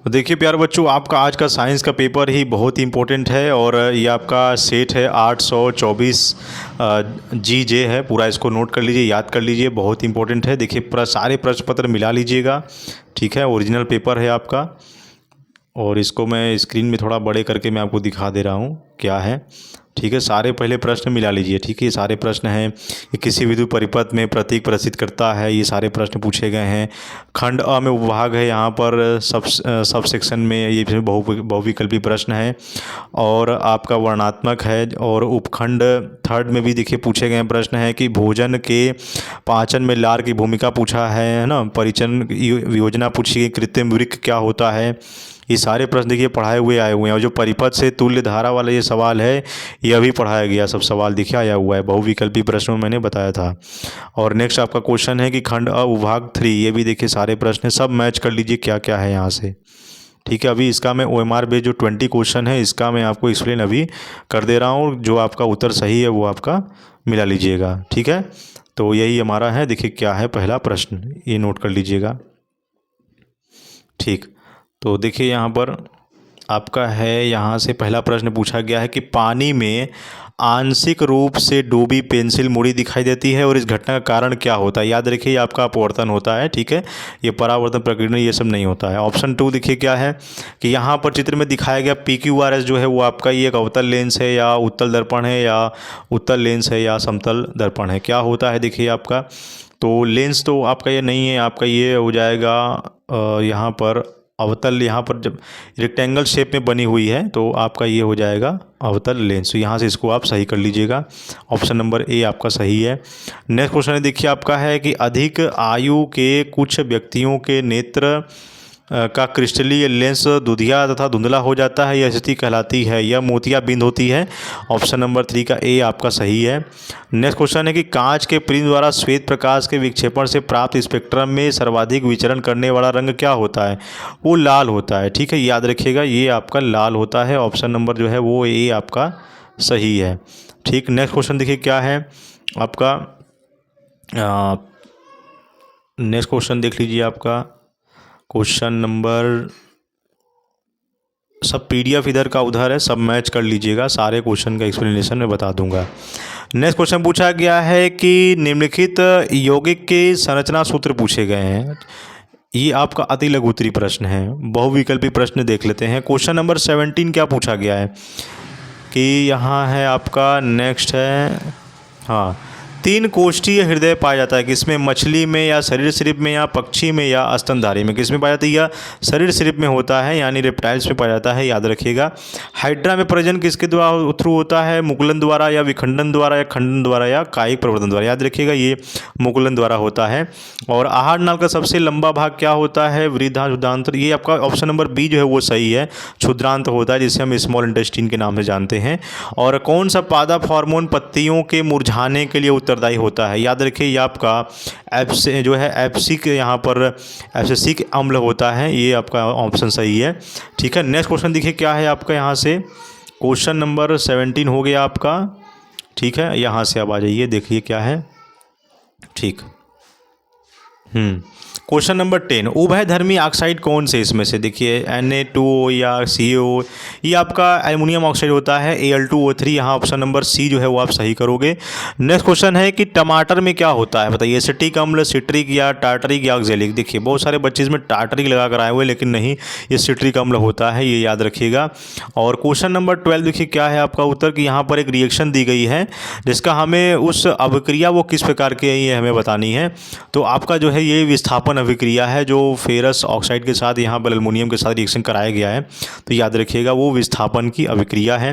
तो देखिए प्यारे बच्चों, आपका आज का साइंस का पेपर ही बहुत ही इम्पोर्टेंट है और ये आपका सेट है 824 जी जे है। पूरा इसको नोट कर लीजिए, याद कर लीजिए, बहुत ही इंपॉर्टेंट है। देखिए सारे प्रश्न पत्र मिला लीजिएगा, ठीक है। ओरिजिनल पेपर है आपका और इसको मैं स्क्रीन में थोड़ा बड़े करके मैं आपको दिखा दे रहा हूँ क्या है, ठीक है। सारे पहले प्रश्न मिला लीजिए, ठीक है। ये सारे प्रश्न हैं कि किसी विद्युत परिपथ में प्रतीक प्रदर्शित करता है, ये सारे प्रश्न पूछे गए हैं। खंड अ में उपभाग है, यहाँ पर सब सेक्शन में ये बहुविकल्पी प्रश्न है और आपका वर्णात्मक है। और उपखंड थर्ड में भी देखिए पूछे गए प्रश्न है कि भोजन के पाचन में लार की भूमिका पूछा है ना। परिचन योजना पूछी गई, कृत्रिम वृक्क क्या होता है। ये सारे प्रश्न देखिए पढ़ाए हुए आए हुए हैं। और जो परिपथ से तुल्य धारा वाला ये सवाल है, ये अभी पढ़ाया गया सब सवाल देखिए आया हुआ है, बहुविकल्पी प्रश्न में मैंने बताया था। और नेक्स्ट आपका क्वेश्चन है कि खंड अ विभाग 3, ये भी देखिए सारे प्रश्न सब मैच कर लीजिए क्या क्या है यहाँ से, ठीक है। अभी इसका मैं OMR बेस्ड जो 20 क्वेश्चन है इसका मैं आपको एक्सप्लेन अभी कर दे रहा हूँ। जो आपका उत्तर सही है वो आपका मिला लीजिएगा, ठीक है। तो यही हमारा है। देखिए क्या है पहला प्रश्न, ये नोट कर लीजिएगा, ठीक। तो देखिए यहाँ पर आपका है, यहाँ से पहला प्रश्न पूछा गया है कि पानी में आंशिक रूप से डूबी पेंसिल मुड़ी दिखाई देती है और इस घटना का कारण क्या होता है। याद रखिए ये आपका अपवर्तन होता है, ठीक है। ये परावर्तन प्रकीर्णन ये सब नहीं होता है। ऑप्शन 2 देखिए क्या है कि यहाँ पर चित्र में दिखाया गया PQRS जो है वो आपका ये एक अवतल लेंस है या उत्तल दर्पण है या उत्तल लेंस है या समतल दर्पण है, क्या होता है देखिए आपका। तो लेंस तो आपका ये नहीं है, आपका ये हो जाएगा यहाँ पर अवतल, यहाँ पर जब रेक्टेंगल शेप में बनी हुई है तो आपका ये हो जाएगा अवतल लेंस। तो यहाँ से इसको आप सही कर लीजिएगा, ऑप्शन नंबर ए आपका सही है। नेक्स्ट क्वेश्चन देखिए आपका है कि अधिक आयु के कुछ व्यक्तियों के नेत्र का क्रिस्टलीय लेंस दुधिया तथा धुंधला हो जाता है, यह स्थिति कहलाती है, यह मोतियाबिंद होती है। ऑप्शन नंबर 3 का ए आपका सही है। नेक्स्ट क्वेश्चन है कि कांच के प्रिज्म द्वारा श्वेत प्रकाश के विक्षेपण से प्राप्त स्पेक्ट्रम में सर्वाधिक विचरण करने वाला रंग क्या होता है, वो लाल होता है, ठीक है। याद रखिएगा ये आपका लाल होता है। ऑप्शन नंबर जो है वो ए आपका सही है, ठीक। नेक्स्ट क्वेश्चन देखिए क्या है आपका, नेक्स्ट क्वेश्चन देख लीजिए आपका क्वेश्चन नंबर, सब PDF इधर का उधर है, सब मैच कर लीजिएगा, सारे क्वेश्चन का एक्सप्लेनेशन मैं बता दूंगा। नेक्स्ट क्वेश्चन पूछा गया है कि निम्नलिखित यौगिक के संरचना सूत्र पूछे गए हैं। ये आपका अति लघु उत्तरीय प्रश्न है, बहुविकल्पी प्रश्न देख लेते हैं। क्वेश्चन नंबर 17 क्या पूछा गया है कि यहाँ है आपका, नेक्स्ट है, हाँ, 3 कोष्ठीय हृदय पाया जाता है किसमें, मछली में या शरीर सरीप में या पक्षी में या स्तनधारी में, किसमें पाया जाता है, या शरीर सरीप में होता है यानी रेप्टाइल्स में पाया जाता है, याद रखिएगा। हाइड्रा में प्रजनन किसके द्वारा थ्रू होता है, मुकुलन द्वारा या विखंडन द्वारा या खंडन द्वारा या कायिक प्रवर्धन द्वारा, याद रखिएगा ये मुकुलन द्वारा होता है। और आहार नाल का सबसे लंबा भाग क्या होता है, वृद्धांत्र, ये आपका ऑप्शन नंबर बी जो है वो सही है, क्षुद्रांत होता है जिसे हम स्मॉल इंटेस्टाइन के नाम से जानते हैं। और कौन सा पादप हार्मोन पत्तियों के मुरझाने के लिए उत्तरदायी होता है, याद रखिए ये आपका जो है एब्सिक, यहाँ पर एब्सिसिक अम्ल होता है, ये आपका ऑप्शन सही है, ठीक है। नेक्स्ट क्वेश्चन देखिए क्या है आपका, यहाँ से क्वेश्चन नंबर 17 हो गया आपका, ठीक है। यहाँ से अब आ जाइए, देखिए क्या है, ठीक। क्वेश्चन नंबर 10, उभयधर्मी ऑक्साइड कौन से इसमें से, देखिए Na2O या CO, ये आपका एल्युमिनियम ऑक्साइड होता है, Al2O3, यहाँ ऑप्शन नंबर सी जो है वो आप सही करोगे। नेक्स्ट क्वेश्चन है कि टमाटर में क्या होता है, बताइए, एसिटिक अम्ल, सिट्रिक या टार्टरिक या ऑक्जेलिक। देखिए बहुत सारे बच्चे इसमें टार्टरिक लगा कर आए हुए, लेकिन नहीं, ये सिट्रिक अम्ल होता है, ये याद रखिएगा। और क्वेश्चन नंबर 12 देखिए क्या है आपका उत्तर कि यहाँ पर एक रिएक्शन दी गई है जिसका हमें उस अभिक्रिया वो किस प्रकार की है ये हमें बतानी है। तो आपका जो है ये विस्थापन अभिक्रिया है, जो फेरस ऑक्साइड के साथ यहाँ पर एल्युमिनियम के साथ रिएक्शन कराया गया है, तो याद रखिएगा वो विस्थापन की अभिक्रिया है।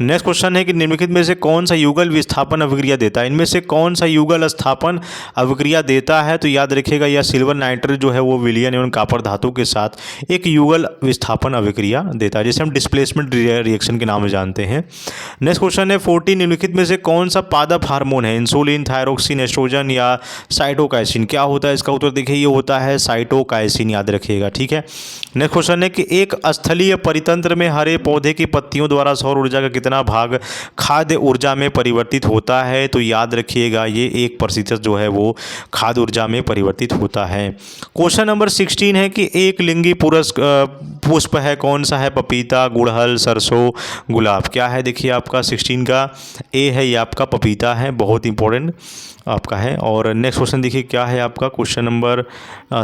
नेक्स्ट क्वेश्चन है कि निम्नलिखित में से कौन सा युगल विस्थापन अभिक्रिया देता है, इनमें से कौन सा युगल स्थापन अभिक्रिया देता है, तो याद रखिएगा यह सिल्वर नाइट्रेट जो है वो विलयन एवं कॉपर धातु के साथ एक युगल विस्थापन अभिक्रिया देता है, जिसे हम डिस्प्लेसमेंट रिएक्शन के नाम से जानते हैं। नेक्स्ट क्वेश्चन है 14, निम्नलिखित में से कौन सा पादप हार्मोन है, इंसुलिन, थायरोक्सिन, एस्ट्रोजन या साइटोकाइसिन, क्या होता है इसका उत्तर, देखिए ये होता है साइटोकाइसिन, याद रखिएगा, ठीक है। नेक्स्ट क्वेश्चन है कि एक स्थलीय परितंत्र में हरे पौधे की पत्तियों द्वारा सौर ऊर्जा का कितना भाग खाद्य ऊर्जा में परिवर्तित होता है, तो याद रखिएगा ये 1% जो है वो खाद्य ऊर्जा में परिवर्तित होता है। क्वेश्चन नंबर 16 है कि एक लिंगी पुरुष पुष्प है कौन सा है? पपीता, गुड़हल, सरसों, गुलाब। क्या है देखिए आपका 16 का ए है, ये आपका पपीता है, बहुत इंपॉर्टेंट आपका है। और नेक्स्ट क्वेश्चन देखिए क्या है आपका, क्वेश्चन नंबर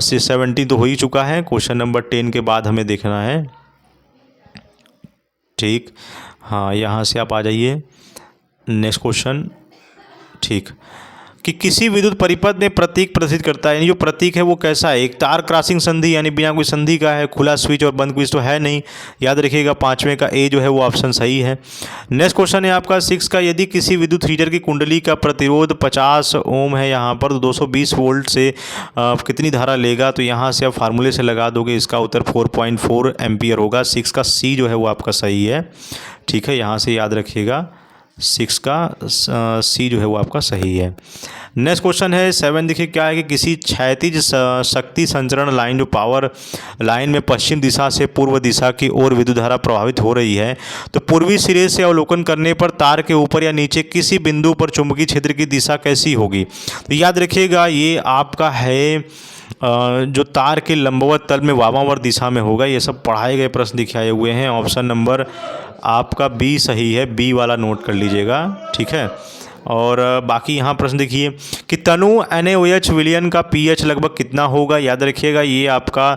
17 तो हो ही चुका है, क्वेश्चन नंबर 10 के बाद हमें देखना है। ठीक, हाँ यहाँ से आप आ जाइए नेक्स्ट क्वेश्चन। ठीक, कि किसी विद्युत परिपथ में प्रतीक प्रदर्शित करता है, यानी जो प्रतीक है वो कैसा है? एक तार क्रॉसिंग संधि यानी बिना कोई संधि का है, खुला स्विच और बंद स्विच तो है नहीं, याद रखिएगा 5वें का ए जो है वो ऑप्शन सही है। नेक्स्ट क्वेश्चन है आपका 6 का, यदि किसी विद्युत हीटर की कुंडली का प्रतिरोध 50 ओम है यहाँ पर, तो 220 वोल्ट से कितनी धारा लेगा? तो यहाँ से आप फार्मूले से लगा दोगे, इसका उत्तर 4.4 एम्पियर होगा। 6 का सी जो है वो आपका सही है। ठीक है, यहाँ से याद रखिएगा 6 का सी जो है वो आपका सही है। नेक्स्ट क्वेश्चन है 7, देखिए क्या है कि किसी क्षैतिज शक्ति संचरण लाइन, जो पावर लाइन में पश्चिम दिशा से पूर्व दिशा की ओर विद्युत धारा प्रवाहित हो रही है, तो पूर्वी सिरे से अवलोकन करने पर तार के ऊपर या नीचे किसी बिंदु पर चुंबकीय क्षेत्र की दिशा कैसी होगी? तो याद रखिएगा ये आपका है जो तार के लंबवत तल में वामावर्त दिशा में होगा। ये सब पढ़ाए गए प्रश्न दिखाए हुए हैं। ऑप्शन नंबर आपका बी सही है, बी वाला नोट कर लीजिएगा। ठीक है, और बाकी यहाँ प्रश्न देखिए कि तनु NaOH विलयन का pH लगभग कितना होगा? याद रखिएगा ये आपका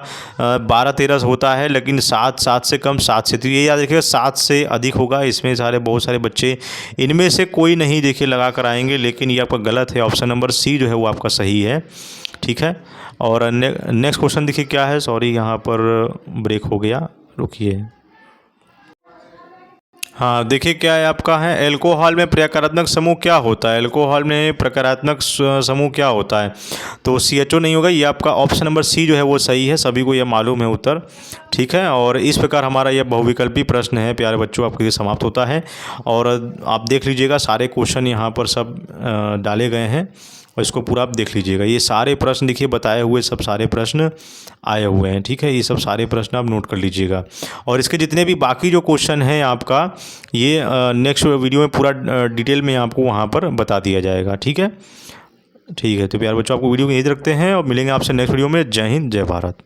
12-13 होता है, लेकिन 7 से कम, 7 से, तो ये याद रखिएगा 7 से अधिक होगा। इसमें बहुत सारे बच्चे इनमें से कोई नहीं देखिए लगा कर आएंगे, लेकिन ये आपका गलत है। ऑप्शन नंबर सी जो है वो आपका सही है। ठीक है, और नेक्स्ट क्वेश्चन देखिए क्या है, सॉरी यहाँ पर ब्रेक हो गया, रुकिए। हाँ देखिए क्या है आपका है, एल्कोहल में प्रकारात्मक समूह क्या होता है? एल्कोहल में प्रकारात्मक समूह क्या होता है? तो CHO नहीं होगा, ये आपका ऑप्शन नंबर सी जो है वो सही है, सभी को यह मालूम है उत्तर। ठीक है, और इस प्रकार हमारा यह बहुविकल्पी प्रश्न है प्यारे बच्चों आपके लिए समाप्त होता है। और आप देख लीजिएगा सारे क्वेश्चन यहाँ पर सब डाले गए हैं, और इसको पूरा आप देख लीजिएगा। ये सारे प्रश्न देखिए बताए हुए सब सारे प्रश्न आए हुए हैं। ठीक है, ये सब सारे प्रश्न आप नोट कर लीजिएगा, और इसके जितने भी बाकी जो क्वेश्चन हैं आपका ये नेक्स्ट वीडियो में पूरा डिटेल में आपको वहाँ पर बता दिया जाएगा। ठीक है, तो प्यारे बच्चों आपको वीडियो को यही रखते हैं और मिलेंगे आपसे नेक्स्ट वीडियो में। जय हिंद, जय भारत।